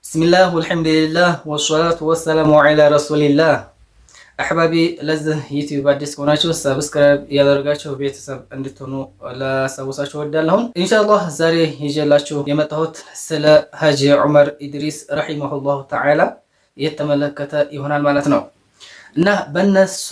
بسم الله والحمد لله والصلاة والسلام على رسول الله أحبابي لذة يوتيوب አዲስ ከሆናችሁ ሰብስክራይብ ያደርጋችሁ ቤተሰብ እንድትሆኑ ላሳውሳችሁ እወዳለሁ። ኢንሻአላህ ዛሬ ይዤላችሁ የመጣሁት ስለ ሀጂ ዑመር ኢድሪስ ረሂመሁላህ ተዓላ የተመለከተ ይሆናል ማለት ነው። እና በእነሱ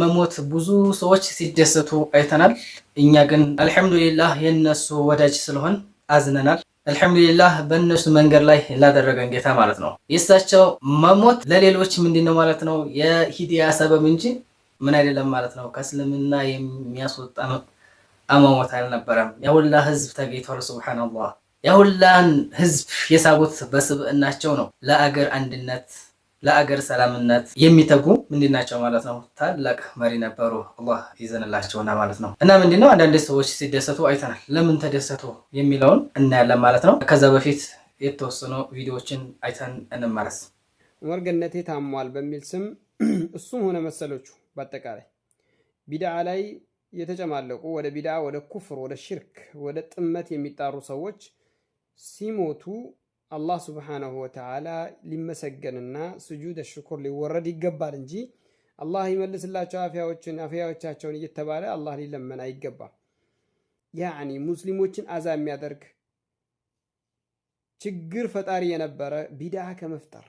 መሞት ብዙ ሰዎች ሲደሰቱ አይተናል። እኛ ግን አልሐምዱሊላህ የነሱ ወዳጅ ስለሆን አዝነናል። አልሐምዱሊላህ በእነሱ መንገድ ላይ ላደረገን ጌታ ማለት ነው። የእሳቸው መሞት ለሌሎች ምንድነው ማለት ነው የሂዳያ ሰበብ እንጂ ምን አይደለም ማለት ነው። ከእስልምና የሚያስወጣ አሟሟት አልነበረም። ያሁላ ህዝብ ተገኝቷል። ሱብሃንአላህ ያሁላን ህዝብ የሳቡት በስብዕናቸው ነው። ለአገር አንድነት ለአገር ሰላምነት የሚተጉ ምንድናቸው ማለት ነው። ታላቅ መሪ ነበሩ። አላህ ይዘንላቸውና ማለት ነው። እና ምንድነው አንዳንድ ሰዎች ሲደሰቱ አይተናል። ለምን ተደሰቱ የሚለውን እናያለን ማለት ነው። ከዛ በፊት የተወሰኑ ቪዲዮዎችን አይተን እንመለስ። ዑመር ገነቴ ታሟል በሚል ስም እሱም ሆነ መሰሎቹ በአጠቃላይ ቢድዓ ላይ የተጨማለቁ ወደ ቢድዓ፣ ወደ ኩፍር፣ ወደ ሽርክ፣ ወደ ጥመት የሚጣሩ ሰዎች ሲሞቱ አላህ ሱብሓነሁ ወተዓላ ሊመሰገንና ስጁድ ሽኩር ሊወረድ ይገባል እንጂ አላህ ይመልስላቸው አፍያዎቻቸውን እየተባለ አላህ ሊለመን አይገባም። ያኒ ሙስሊሞችን አዛ የሚያደርግ ችግር ፈጣሪ የነበረ ቢድዓ ከመፍጠር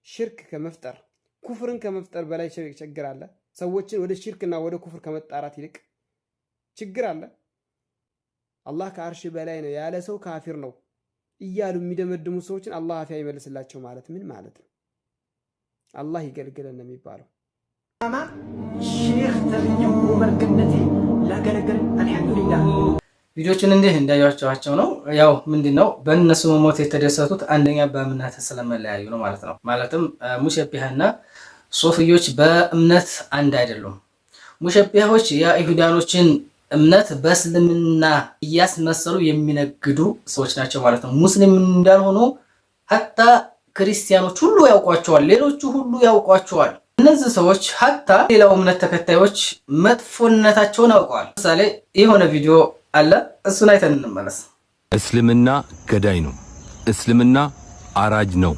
ሽርክ ከመፍጠር ኩፍርን ከመፍጠር በላይ ችግር አለ? ሰዎችን ወደ ሽርክና ወደ ኩፍር ከመጣራት ይልቅ ችግር አለ? አላህ ከአርሽ በላይ ነው ያለ ሰው ካፊር ነው እያሉ የሚደመድሙ ሰዎችን አላህ አፍያ ይመልስላቸው ማለት ምን ማለት ነው? አላህ ይገልግለን ነው የሚባለው። ሼህ ተብዬው ዑመር ገነቴ ላገለገለን አልሐምዱሊላህ። ቪዲዮችን እንዲህ እንዳያቸዋቸው ነው። ያው ምንድነው በእነሱ መሞት የተደሰቱት አንደኛ በእምነት ስለመለያዩ ነው ማለት ነው። ማለትም ሙሸቢሃና ሶፍዮች በእምነት አንድ አይደሉም። ሙሸቢሃዎች የአይሁዳኖችን እምነት በእስልምና እያስመሰሉ የሚነግዱ ሰዎች ናቸው ማለት ነው። ሙስሊም እንዳልሆኑ ሀታ ክርስቲያኖች ሁሉ ያውቋቸዋል፣ ሌሎቹ ሁሉ ያውቋቸዋል። እነዚህ ሰዎች ሀታ ሌላው እምነት ተከታዮች መጥፎነታቸውን ያውቀዋል። ለምሳሌ የሆነ ቪዲዮ አለ፣ እሱን አይተን እንመለስ። እስልምና ገዳይ ነው፣ እስልምና አራጅ ነው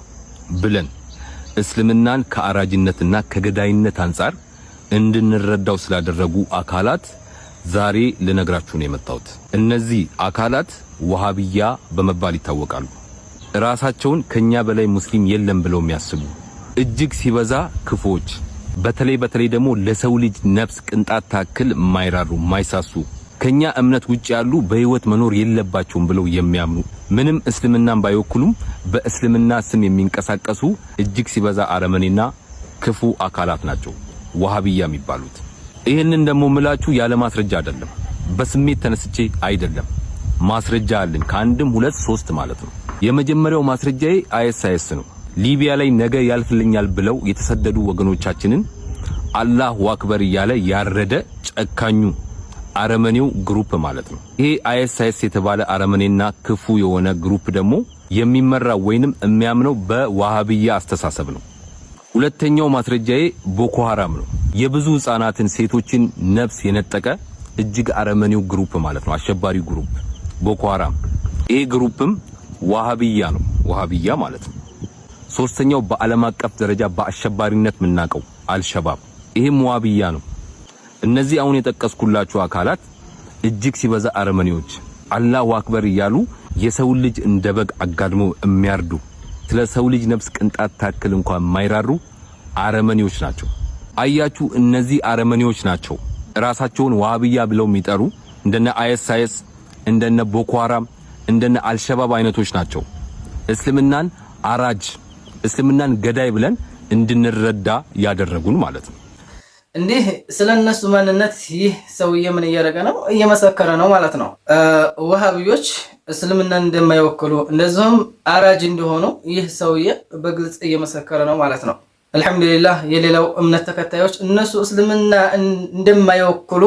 ብለን እስልምናን ከአራጅነትና ከገዳይነት አንጻር እንድንረዳው ስላደረጉ አካላት ዛሬ ልነግራችሁ ነው የመጣሁት። እነዚህ አካላት ወሃቢያ በመባል ይታወቃሉ። ራሳቸውን ከኛ በላይ ሙስሊም የለም ብለው የሚያስቡ እጅግ ሲበዛ ክፎች፣ በተለይ ደግሞ ለሰው ልጅ ነፍስ ቅንጣት ታክል የማይራሩ የማይሳሱ፣ ከኛ እምነት ውጭ ያሉ በህይወት መኖር የለባቸውም ብለው የሚያምኑ ምንም እስልምናን ባይወክሉም በእስልምና ስም የሚንቀሳቀሱ እጅግ ሲበዛ አረመኔና ክፉ አካላት ናቸው ወሃቢያ የሚባሉት። ይሄንን ደግሞ ምላችሁ ያለ ማስረጃ አይደለም፣ በስሜት ተነስቼ አይደለም። ማስረጃ አለኝ፣ ከአንድም ሁለት ሶስት ማለት ነው። የመጀመሪያው ማስረጃዬ አይኤስ ነው። ሊቢያ ላይ ነገ ያልፍልኛል ብለው የተሰደዱ ወገኖቻችንን አላሁ አክበር እያለ ያረደ ጨካኙ አረመኔው ግሩፕ ማለት ነው። ይሄ አይኤስ የተባለ አረመኔና ክፉ የሆነ ግሩፕ ደግሞ የሚመራ ወይንም የሚያምነው በዋሃብያ አስተሳሰብ ነው። ሁለተኛው ማስረጃዬ ቦኮ ሐራም ነው። የብዙ ህፃናትን ሴቶችን ነፍስ የነጠቀ እጅግ አረመኔው ግሩፕ ማለት ነው። አሸባሪው ግሩፕ ቦኮ ሐራም። ይሄ ግሩፕም ዋሃብያ ነው፣ ዋሃብያ ማለት ነው። ሶስተኛው በዓለም አቀፍ ደረጃ በአሸባሪነት የምናውቀው አልሸባብ፣ ይሄም ዋሃብያ ነው። እነዚህ አሁን የጠቀስኩላችሁ አካላት እጅግ ሲበዛ አረመኔዎች አላሁ አክበር እያሉ የሰው ልጅ እንደ በግ አጋድሞ የሚያርዱ ስለ ሰው ልጅ ነፍስ ቅንጣት ታክል እንኳን የማይራሩ አረመኔዎች ናቸው። አያችሁ፣ እነዚህ አረመኔዎች ናቸው ራሳቸውን ዋሃብያ ብለው የሚጠሩ እንደነ አይኤስ፣ እንደነ ቦኮ ሐራም፣ እንደነ አልሸባብ አይነቶች ናቸው። እስልምናን አራጅ፣ እስልምናን ገዳይ ብለን እንድንረዳ ያደረጉን ማለት ነው። እንዲህ ስለነሱ ማንነት ይህ ሰውዬ ምን እያደረገ ነው? እየመሰከረ ነው ማለት ነው። ወሃቢዮች እስልምናን እንደማይወክሉ እንደዚሁም አራጅ እንደሆኑ ይህ ሰውዬ በግልጽ እየመሰከረ ነው ማለት ነው። አልሐምዱሊላህ የሌላው እምነት ተከታዮች እነሱ እስልምና እንደማይወክሉ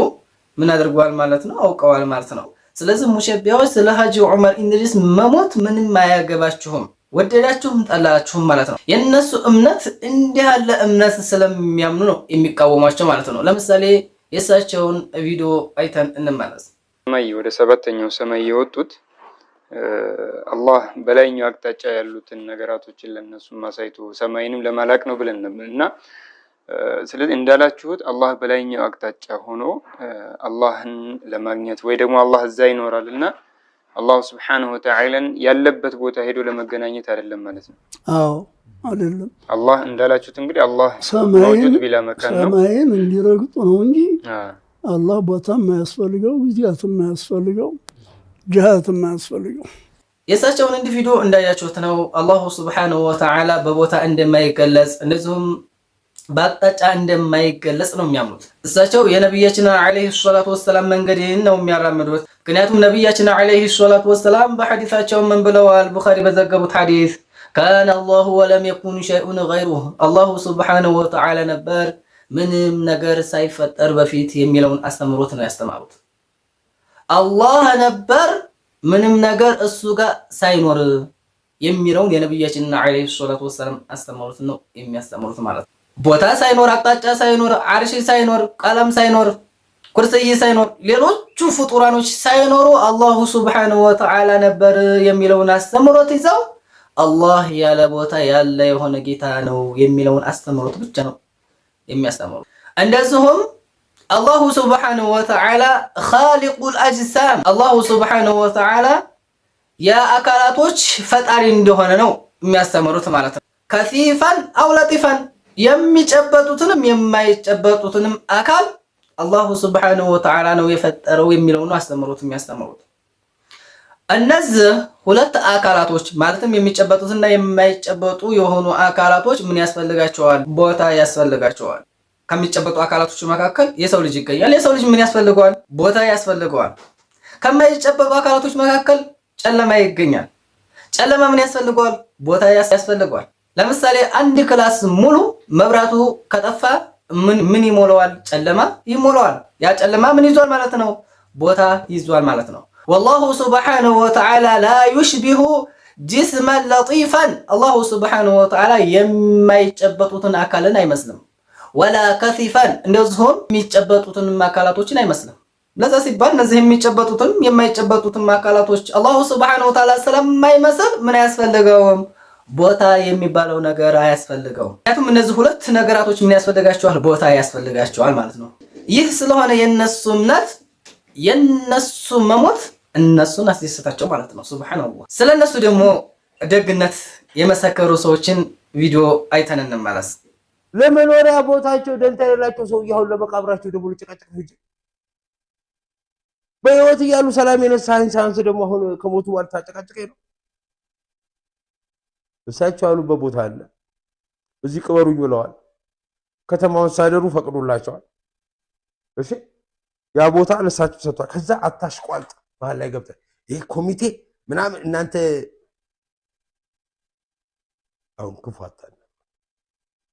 ምን አድርጓል ማለት ነው? አውቀዋል ማለት ነው። ስለዚህ ሙሸቢያዎች ስለ ሀጂ ዑመር ኢድሪስ መሞት ምንም አያገባችሁም፣ ወደዳችሁም ጠላችሁም ማለት ነው። የነሱ እምነት እንዲህ ያለ እምነት ስለሚያምኑ ነው የሚቃወሟቸው ማለት ነው። ለምሳሌ የእሳቸውን ቪዲዮ አይተን እንመለስ። ሰማይ ወደ ሰባተኛው ሰማይ የወጡት አላህ በላይኛው አቅጣጫ ያሉትን ነገራቶችን ለነሱ ማሳይቶ ሰማይንም ለማላቅ ነው ብለን እና ስለዚህ እንዳላችሁት አላህ በላይኛው አቅጣጫ ሆኖ አላህን ለማግኘት ወይ ደግሞ አላህ እዛ ይኖራልና አላህ Subhanahu Wa Ta'ala ያለበት ቦታ ሄዶ ለመገናኘት አይደለም ማለት ነው። አዎ አይደለም። አላህ እንዳላችሁት እንግዲህ አላህ መውጁድ ቢላ መካን ነው። ሰማይን እንዲረግጡ ነው እንጂ አላህ ቦታም ማያስፈልገው ጊዜያትም ማያስፈልገው ጅሃትም ማያስፈልገው። የእሳቸውን እንዲህ ቪዲዮ እንዳያችሁት ነው አላሁ Subhanahu Wa Ta'ala በቦታ እንደማይገለጽ እንደዚሁም በአቅጣጫ እንደማይገለጽ ነው የሚያምኑት። እሳቸው የነብያችን አለይሂ ሰላቱ ወሰላም መንገድን ነው የሚያራምዱት። ምክንያቱም ነብያችን አለይሂ ሰላቱ ወሰላም በሐዲሳቸው ምን ብለዋል? ቡኻሪ በዘገቡት ሐዲስ ካነ አላሁ ወለም የኩን ሸይኡን ገይሩሁ አላሁ Subhanahu Wa Ta'ala ነበር ምንም ነገር ሳይፈጠር በፊት የሚለውን አስተምሮት ነው ያስተማሩት። አላህ ነበር ምንም ነገር እሱ ጋር ሳይኖር የሚለውን የነብያችን አለይሂ ሰላቱ ወሰላም አስተምሮት ነው የሚያስተምሩት ማለት ነው። ቦታ ሳይኖር አቅጣጫ ሳይኖር አርሽ ሳይኖር ቀለም ሳይኖር ኩርሲይ ሳይኖር ሌሎቹ ፍጡራኖች ሳይኖሩ አላሁ Subhanahu Wa Ta'ala ነበር የሚለውን አስተምሮት ይዘው አላህ ያለ ቦታ ያለ የሆነ ጌታ ነው የሚለውን አስተምሮት ብቻ ነው የሚያስተምሩት። እንደዚሁም አላሁ Subhanahu Wa Ta'ala ኻሊቁል አጅሳም አላሁ Subhanahu Wa Ta'ala የአካላቶች ፈጣሪ እንደሆነ ነው የሚያስተምሩት ማለት ነው። ከሲፈን አው ለጢፈን የሚጨበጡትንም የማይጨበጡትንም አካል አላሁ Subhanahu Wa Ta'ala ነው የፈጠረው የሚለውን አስተምሮት የሚያስተምሩት። እነዚህ ሁለት አካላቶች ማለትም የሚጨበጡትና የማይጨበጡ የሆኑ አካላቶች ምን ያስፈልጋቸዋል? ቦታ ያስፈልጋቸዋል። ከሚጨበጡ አካላቶች መካከል የሰው ልጅ ይገኛል። የሰው ልጅ ምን ያስፈልገዋል? ቦታ ያስፈልገዋል። ከማይጨበጡ አካላቶች መካከል ጨለማ ይገኛል። ጨለማ ምን ያስፈልገዋል? ቦታ ያስፈልገዋል። ለምሳሌ አንድ ክላስ ሙሉ መብራቱ ከጠፋ ምን ይሞላዋል? ጨለማ ይሞላዋል። ያ ጨለማ ምን ይዟል ማለት ነው? ቦታ ይዟል ማለት ነው። والله سبحانه وتعالى لا يشبه جسما لطيفا الله سبحانه وتعالى የማይጨበጡትን አካልን አይመስልም። ولا كثيفا እንደዚሁም የሚጨበጡትን አካላቶችን አይመስልም። ለዛ ሲባል እነዚህ የሚጨበጡትን የማይጨበጡትን አካላቶች አላሁ Subhanahu Wa Ta'ala ስለማይመስል ምን ያስፈልገውም? ቦታ የሚባለው ነገር አያስፈልገውም። ምክንያቱም እነዚህ ሁለት ነገራቶች ምን ያስፈልጋቸዋል? ቦታ ያስፈልጋቸዋል ማለት ነው። ይህ ስለሆነ የነሱ እምነት የነሱ መሞት እነሱን አስደሰታቸው ማለት ነው። ሱብሃንአላህ። ስለነሱ ደግሞ ደግነት የመሰከሩ ሰዎችን ቪዲዮ አይተን እንመለስ። ለመኖሪያ ቦታቸው ደንታ የሌላቸው ሰው ይሁን ለመቃብራቸው ደግሞ ጭቅጭቅ ፍጅ በህይወት እያሉ ሰላም የነሳን ሳንስ ደግሞ አሁን ከሞቱ በኋላ ታጨቃጨቀ ነው። እሳቸው ያሉበት ቦታ አለ። እዚህ ቅበሩኝ ብለዋል። ከተማውን ሳደሩ ፈቅዶላቸዋል። እሺ ያ ቦታ ለሳቸው ሰጥቷል። ከዛ አታሽቋልጥ ባህል ላይ ገብተህ ይሄ ኮሚቴ ምናምን እናንተ አሁን ክፋታል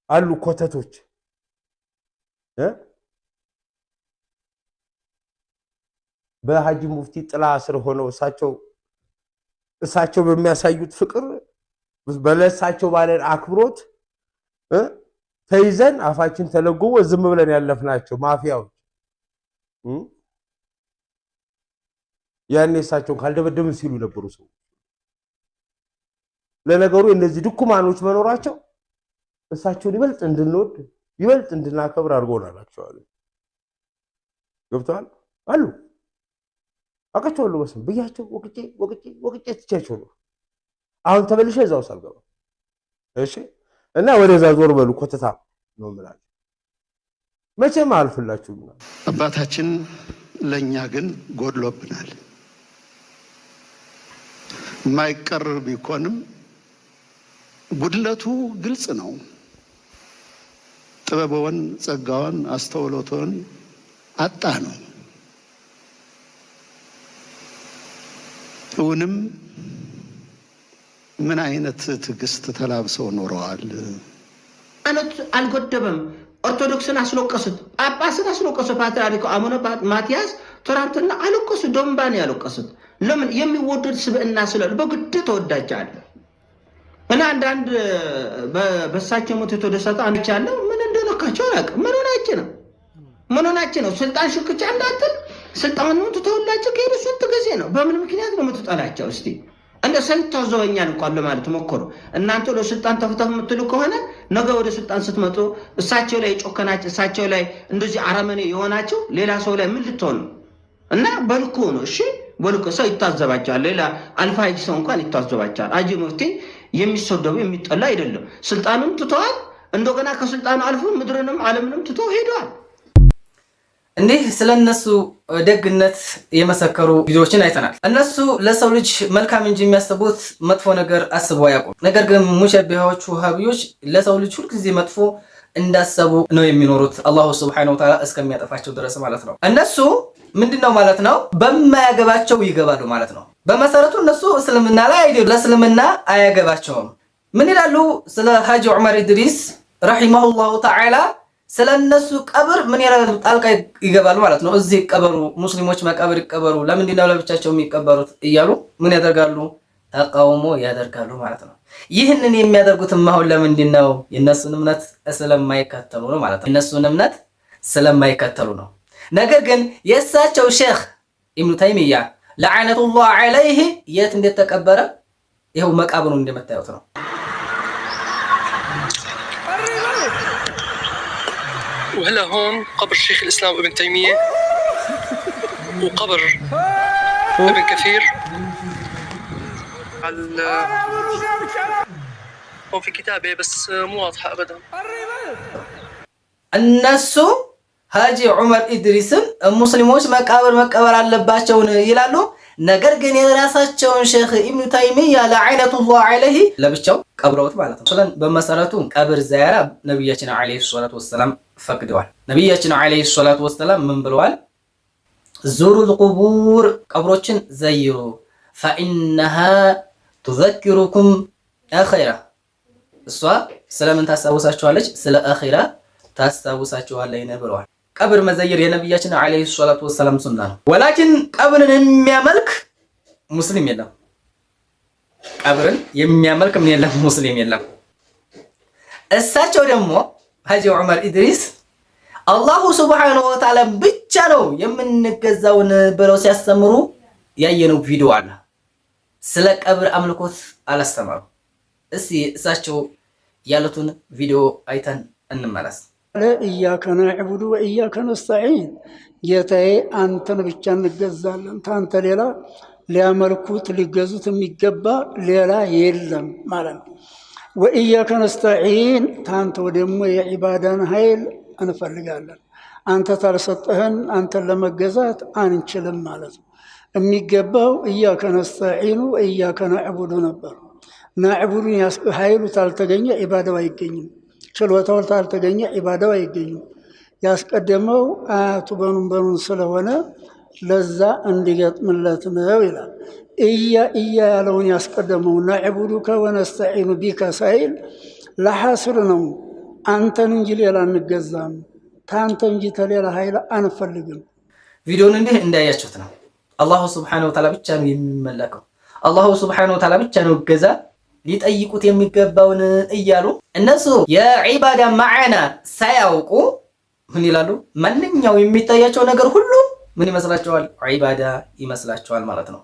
አሉ ኮተቶች በሐጂ ሙፍቲ ጥላ ስር ሆነው እሳቸው በሚያሳዩት ፍቅር በለሳቸው ባለን አክብሮት ተይዘን አፋችን ተለጎው ዝም ብለን ያለፍናቸው ማፊያዎች ያኔ እሳቸው ካልደበደብን ሲሉ ነበሩ ሰው። ለነገሩ እነዚህ ድኩማኖች መኖራቸው እሳቸውን ይበልጥ እንድንወድ ይበልጥ እንድናከብር አድርጎናል። አክቹአሊ ገብቷል አሉ አቀቸውሉ ወሰን ብያቸው ወቅጬ ትቻቸው ነው። አሁን ተበልሼ እዛው ሳልገባ እሺ። እና ወደዛ ዞር በሉ ኮተታ ነው ማለት መቼም አልፍላችሁ። አባታችን ለኛ ግን ጎድሎብናል። ማይቀር ቢሆንም ጉድለቱ ግልጽ ነው። ጥበበውን፣ ጸጋውን፣ አስተውሎቱን አጣ ነው። እውንም ምን አይነት ትዕግስት ተላብሰው ኖረዋል። አነት አልጎደበም። ኦርቶዶክስን አስለቀሱት፣ ጳጳስን አስለቀሱት። ፓትርያርኩ አቡነ ማትያስ ትናንትና አለቀሱ፣ ዶምባን ያለቀሱት። ለምን? የሚወደድ ስብዕና ስላለ በግድ ተወዳጃለ። እና አንዳንድ በሳቸው ሞት የተደሰተ አንቻለ ምን እንደነካቸው አላውቅም። ምን ሆናችሁ ነው? ስልጣን ሽኩቻ እንዳትል ስልጣኑን ትተውላቸው ከሄዱ ስንት ጊዜ ነው? በምን ምክንያት ነው የምትጠላቸው? እስቲ እንደ ሰው ይታዘበኛል እንኳን ለማለት ሞክሩ። እናንተ ለስልጣን ተፍተፍ የምትሉ ከሆነ ነገ ወደ ስልጣን ስትመጡ እሳቸው ላይ ጮከናችሁ፣ እሳቸው ላይ እንደዚህ አረመኔ የሆናችሁ ሌላ ሰው ላይ ምን ልትሆኑ? እና በልኩ ነው። እሺ በልኩ ሰው ይታዘባቸዋል። ሌላ አልፋጅ ሰው እንኳን ይታዘባቸዋል። አጂ ሙፍቲ የሚሰደቡ የሚጠላ አይደለም። ስልጣኑን ትተዋል። እንደገና ከስልጣኑ አልፎ ምድርንም ዓለምንም ትተው ሄደዋል። እንዲህ ስለነሱ ደግነት የመሰከሩ ቪዲዮዎችን አይተናል። እነሱ ለሰው ልጅ መልካም እንጂ የሚያስቡት መጥፎ ነገር አስበው አያውቁም። ነገር ግን ሙሸቢሃዎቹ ወሃቢዮች ለሰው ልጅ ሁልጊዜ መጥፎ እንዳሰቡ ነው የሚኖሩት አላሁ ሱብሓነሁ ወተዓላ እስከሚያጠፋቸው ድረስ ማለት ነው። እነሱ ምንድነው ማለት ነው? በማያገባቸው ይገባሉ ማለት ነው። በመሰረቱ እነሱ እስልምና ላይ አይደሉ፣ ለእስልምና አያገባቸውም። ምን ይላሉ ስለ ሀጂ ዑመር ኢድሪስ ረሂመሁላሁ ተዓላ? ስለነሱ ቀብር ምን ያላሉ? ጣልቃ ይገባሉ ማለት ነው። እዚህ ቀበሩ፣ ሙስሊሞች መቃብር ይቀበሩ፣ ለምንድን ነው ለብቻቸው የሚቀበሩት እያሉ ምን ያደርጋሉ? ተቃውሞ ያደርጋሉ ማለት ነው። ይህንን የሚያደርጉትም አሁን ለምንድን ነው? የነሱን እምነት ስለማይከተሉ ነው ማለት ነው። የነሱን እምነት ስለማይከተሉ ነው። ነገር ግን የእሳቸው ሼኽ ኢብኑ ተይሚያ ለዐነቱላህ ዐለይህ የት እንደተቀበረ ይኸው መቃብሩ እንደምታዩት ነው። وهلا هون قبر شيخ الإسلام ابن تيمية وقبر ابن كثير هون في كتابة بس مو واضحة أبدا. الناس ሀጂ ዑመር ኢድሪስም ሙስሊሞች መቃብር መቀበር አለባቸውን ይላሉ። ነገር ግን የራሳቸውን ሼኽ ኢብኑ ተይሚያ ለዐነቱላህ ዐለይህ ለብቻው ቀብረውት ማለት ነው። ስለዚህ በመሰረቱ ቀብር ዚያራ ነብያችን አለይሂ ሰላቱ ወሰላም ፈቅደዋል። ነብያችን አለይሂ ሰላቱ ወሰላም ምን ብለዋል? ዙሩል ቁቡር፣ ቀብሮችን ዘይሩ፣ ፈኢነሃ ቱዘኪሩኩም አኺራ፣ እሷ ስለምን ታስታውሳችኋለች? ስለ አኺራ ታስታውሳችኋለች ብለዋል። ቀብር መዘየር የነብያችን አለይሂ ሰላቱ ወሰላም ሱና ነው። ወላኪን ቀብርን የሚያመልክ ሙስሊም የለም። ቀብርን የሚያመልክ ምን የለም? ሙስሊም የለም። እሳቸው ደግሞ ሀጂ ዑመር ኢድሪስ አላሁ ሱብሓነሁ ወተዓላ ብቻ ነው የምንገዛውን ብለው ሲያስተምሩ ያየነው ቪዲዮ አለ። ስለ ቀብር አምልኮት አላስተማሩ። እስቲ እሳቸው ያሉትን ቪዲዮ አይተን እንመለስ። ኢያከ ነዕቡዱ ወኢያከ ነስተዒን፣ ጌታዬ አንተን ብቻ እንገዛለን፣ ታንተ ሌላ ሊያመልኩት ሊገዙት የሚገባ ሌላ የለም ማለት ነው። ወኢያከ ነስተዒን፣ ታንተው ደግሞ የዒባዳን ኃይል እንፈልጋለን፣ አንተ ታልሰጠህን አንተን ለመገዛት አንችልም ማለት ነው። የሚገባው ኢያከ ነስተዒኑ ወኢያከ ነዕቡዱ ነበር። ናዕቡዱን ኃይሉ ታልተገኘ ዒባዳው አይገኝም። ችሎታው ታልተገኘ ዒባዳው አይገኝም። ያስቀደመው አያቱ በኑን ስለሆነ ለዛ እንዲገጥምለት ነው ይላል። እያ ያለውን ያስቀደመው ነዕቡዱከ ወነስተዒኑ ቢከ ሳይል ለሐስር ነው። አንተን እንጂ ሌላ አንገዛም፣ ታንተ እንጂ ተሌላ ኃይል አንፈልግም። ቪዲዮን እንዲህ እንዳያችሁት ነው። አላሁ ሱብሓነሁ ወተዓላ ብቻ ነው የሚመለከው። አላሁ ሱብሓነሁ ወተዓላ ብቻ ነው ገዛ ሊጠይቁት የሚገባውን እያሉ እነሱ የዒባዳ ማዕና ሳያውቁ ምን ይላሉ? ማንኛው የሚታያቸው ነገር ሁሉ ምን ይመስላቸዋል? ዒባዳ ይመስላቸዋል ማለት ነው።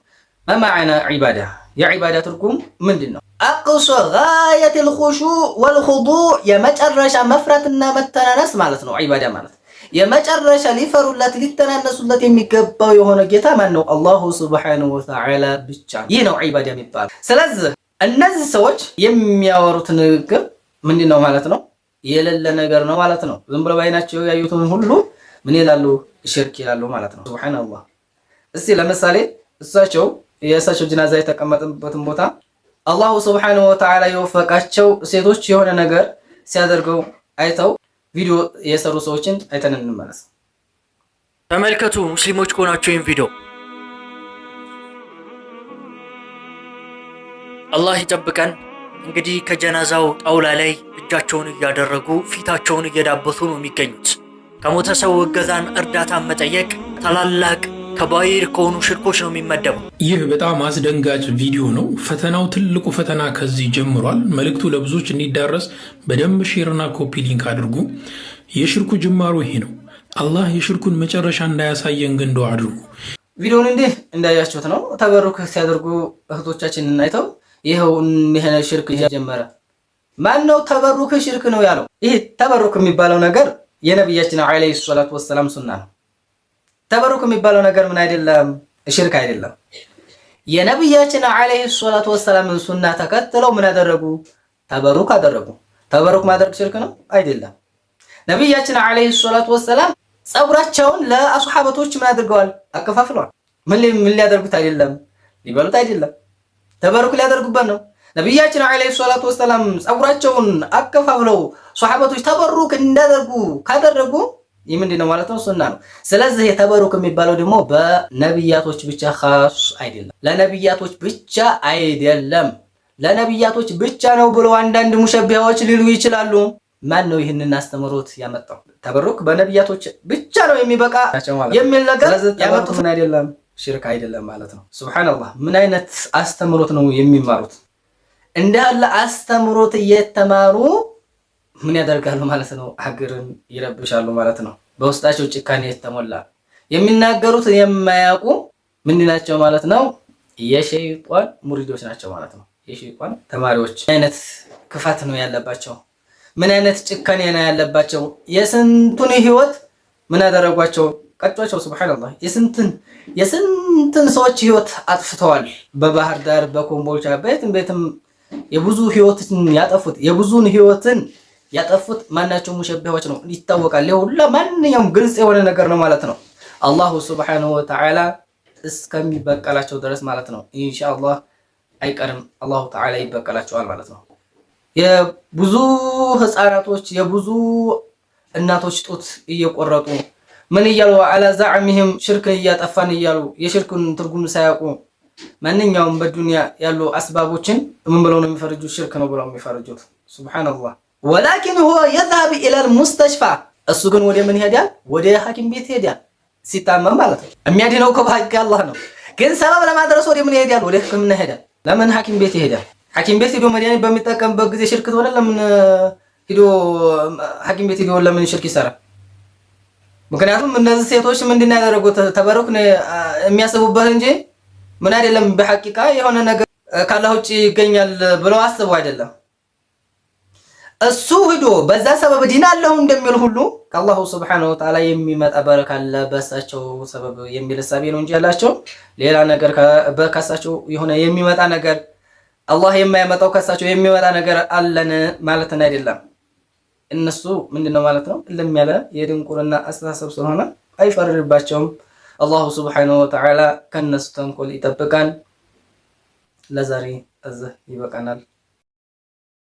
ማዕና ዒባዳ፣ የዒባዳ ትርጉም ምንድን ነው? አቅሶ ጋየቲል ኹሹዕ ወልኹዱዕ፣ የመጨረሻ መፍራትና መተናነስ ማለት ነው። ዒባዳ ማለት የመጨረሻ ሊፈሩለት ሊተናነሱለት የሚገባው የሆነ ጌታ ማን ነው? አላሁ ሱብሓነሁ ወተዓላ ብቻ። ይህ ነው ዒባዳ የሚባለው። ስለዚህ እነዚህ ሰዎች የሚያወሩት ንግግር ምንድን ነው ማለት ነው? የሌለ ነገር ነው ማለት ነው። ዝም ብለው ባይናቸው ያዩትን ሁሉ ምን ይላሉ? ሽርክ ይላሉ ማለት ነው። ሱብሃንአላህ። እስቲ ለምሳሌ የእሳቸው ጅናዛ የተቀመጠበትን ቦታ አላሁ ሱብሓነሁ ወተዓላ የወፈቃቸው ሴቶች የሆነ ነገር ሲያደርገው አይተው ቪዲዮ የሰሩ ሰዎችን አይተን እንመለስ። ተመልከቱ ሙስሊሞች ከሆናችሁ ይህን ቪዲዮ አላህ ይጠብቀን። እንግዲህ ከጀናዛው ጣውላ ላይ እጃቸውን እያደረጉ ፊታቸውን እየዳበሱ ነው የሚገኙት። ከሞተ ሰው እገዛን እርዳታን መጠየቅ ታላላቅ ከባይር ከሆኑ ሽርኮች ነው የሚመደበው። ይህ በጣም አስደንጋጭ ቪዲዮ ነው። ፈተናው ትልቁ ፈተና ከዚህ ጀምሯል። መልእክቱ ለብዙዎች እንዲዳረስ በደንብ ሼርና ኮፒ ሊንክ አድርጉ። የሽርኩ ጅማሮ ይሄ ነው። አላህ የሽርኩን መጨረሻ እንዳያሳየን ግን ዱዓ አድርጉ። ቪዲዮውን እንዲህ እንዳያችሁት ነው። ተበሩክ ሲያደርጉ እህቶቻችንን አይተው ይሄው ይሄ ሽርክ ጀመረ። ማን ነው ተበሩክ ሽርክ ነው ያለው? ይሄ ተበሩክ የሚባለው ነገር የነብያችን አለይሂ ሰላቱ ወሰላም ሱና ነው። ተበሩክ የሚባለው ነገር ምን አይደለም? ሽርክ አይደለም። የነብያችን አለይሂ ሰላቱ ወሰላም ሱና ተከትለው ምን አደረጉ? ተበሩክ አደረጉ። ተበሩክ ማድረግ ሽርክ ነው አይደለም። ነብያችን አለይሂ ሰላቱ ወሰላም ጸጉራቸውን ለአስሐበቶች ምን አድርገዋል? አከፋፍለዋል። ምን ሊያደርጉት አይደለም፣ ሊበሉት አይደለም፣ ተበሩክ ሊያደርጉበት ነው። ነብያችን አለይሂ ሰላቱ ወሰላም ጸጉራቸውን አከፋፍለው ሷሐበቶች ተበሩክ እንዳደርጉ ካደረጉ ይህ ምንድነው ማለት ነው? ሱና ነው። ስለዚህ የተበሩክ የሚባለው ደግሞ በነብያቶች ብቻ ኻስ አይደለም፣ ለነብያቶች ብቻ አይደለም፣ ለነብያቶች ብቻ ነው ብለው አንዳንድ ሙሸቢሃዎች ሊሉ ይችላሉ። ማን ነው ይህንን አስተምሮት ያመጣው? ተበሩክ በነብያቶች ብቻ ነው የሚበቃ የሚል ነገር ያመጡት ምን አይደለም፣ ሽርክ አይደለም ማለት ነው። ሱብሃንአላህ ምን አይነት አስተምሮት ነው የሚማሩት? እንዳለ አስተምሮት እየተማሩ ምን ያደርጋሉ ማለት ነው? ሀገርን ይረብሻሉ ማለት ነው። በውስጣቸው ጭካኔ የተሞላ የሚናገሩት የማያውቁ ምንድናቸው ማለት ነው? የሸይጣን ሙሪዶች ናቸው ማለት ነው። የሸይጣን ተማሪዎች። ምን አይነት ክፋት ነው ያለባቸው? ምን አይነት ጭካኔ ነው ያለባቸው? የስንቱን ህይወት ምን አደረጓቸው? ቀጯቸው። ሱብሃንአላህ የስንትን ሰዎች ህይወት አጥፍተዋል። በባህር ዳር፣ በኮምቦልቻ፣ ቤትም የብዙ ህይወትን ያጠፉት የብዙን ህይወትን ያጠፉት ማናቸው? ሙሸቢሃዎች ነው ይታወቃል። ለሁላ ማንኛውም ግልጽ የሆነ ነገር ነው ማለት ነው። አላሁ ሱብሃነሁ ወተዓላ እስከሚበቀላቸው ድረስ ማለት ነው። ኢንሻአላህ አይቀርም አላሁ ተዓላ ይበቀላቸዋል ማለት ነው። የብዙ ህፃናቶች የብዙ እናቶች ጡት እየቆረጡ ምን እያሉ አላ ዛዕሚህም ሽርክን እያጠፋን እያሉ የሽርክን ትርጉም ሳያውቁ ማንኛውም በዱንያ ያሉ አስባቦችን ምን ብለው ነው የሚፈርጁት? ሽርክ ነው ብለው የሚፈርጁት። ሱብሃንአላህ። ወላኪን ሁወ የዝሀብ ኢለል ሙስተሽፋ፣ እሱ ግን ወደ ምን ይሄዳል? ወደ ሐኪም ቤት ይሄዳል ሲታመም ማለት ነው። የሚያድነው እኮ በሐቅ አላህ ነው። ግን ሰበብ ለማድረስ ወደ ምን ይሄዳል? ወደ ህክምና ይሄዳል። ለምን ሐኪም ቤት ይሄዳል? ሐኪም ቤት ሄዶ መድኃኒት በሚጠቀምበት ጊዜ ሽርክ ሆነ። ለምን ሄዶ ሐኪም ቤት ሄዶ ለምን ሽርክ ይሰራል? ምክንያቱም እነዚህ ሴቶች ምንድን ነው ያደረጉት? ተበሩክ ነው የሚያስቡበት እንጂ ምን አይደለም። በሐቂቃ የሆነ ነገር ካላህ ውጪ ይገኛል ብለው አስበው አይደለም። እሱ ሂዶ በዛ ሰበብ ዲናለሁ እንደሚል ሁሉ ከአላሁ ሱብሓነሁ ወተዓላ የሚመጣ በረካ አለ በእሳቸው ሰበብ የሚል እሳቤ ነው እንጂ ያላቸው ሌላ ነገር በከሳቸው የሆነ የሚመጣ ነገር አላህ የማያመጣው ከሳቸው የሚመጣ ነገር አለን ማለት አይደለም። እነሱ ምንድነው ማለት ነው? እልም ያለ የድንቁርና አስተሳሰብ ስለሆነ አይፈርድባቸውም። አላሁ ሱብሓነሁ ወተዓላ ከነሱ ተንኮል ይጠብቃን። ለዛሬ እዚህ ይበቃናል።